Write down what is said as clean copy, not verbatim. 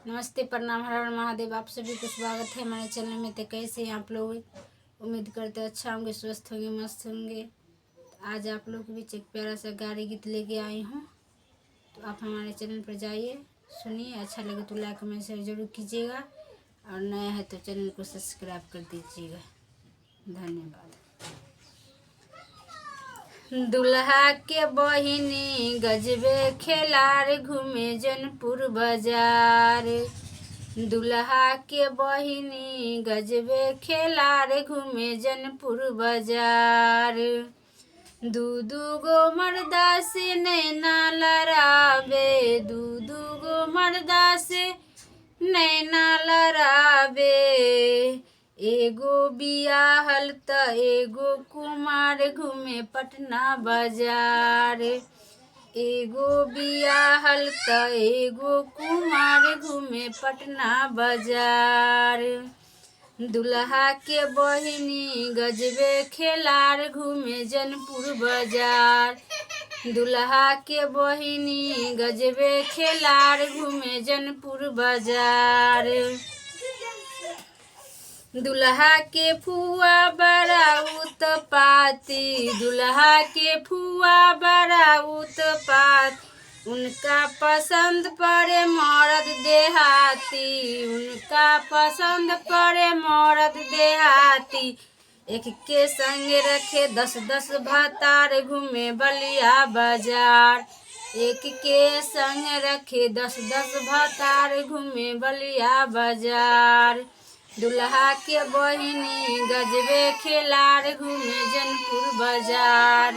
नमस्ते, प्रणाम, हर हर महादेव। आप सभी को स्वागत है हमारे चैनल में। तो कैसे हैं आप लोग? उम्मीद करते हैं अच्छा होंगे, स्वस्थ होंगे, मस्त होंगे। तो आज आप लोग के बीच एक प्यारा सा गाड़ी गीत लेके आई हूँ। तो आप हमारे चैनल पर जाइए, सुनिए। अच्छा लगे तो लाइक कमेंट शेयर जरूर कीजिएगा, और नया है तो चैनल को सब्सक्राइब कर दीजिएगा। धन्यवाद। दुल्हा के बहिनी गजबे खेलार घूमे जनपुर बाजार। दुल्हा के बहिनी गजबे खेलार घूमे जनपुर बाजार। दू गो मर्दा से नैना लड़ावे, दू गो मर्दा से नैना लड़ावे। एगो बियाहल त एगो कुमार घूमे पटना बाजार। एगो बियाहल त एगो कुमार घूमे पटना बाजार। दुल्हा के बहिनी गजबे खेलार घूमे जनपुर बाजार। दुल्हा के बहिनी गजबे खेलार घूमे जनपुर बाजार। दुल्हा के फुआ बड़ा उत्पाती, दुल्हा के फुआ बड़ा उत्पात। उनका पसंद पड़े मर्द देहाती, उनका पसंद पड़े मर्द देहाती। एक के संग रखे 10 भतार घूमे बलिया बाजार। एक के संग रखे 10 भतार घूमे बलिया बाजार। दुल्हा के बहिनी गजबे खेलार घूमे जनपुर बाजार।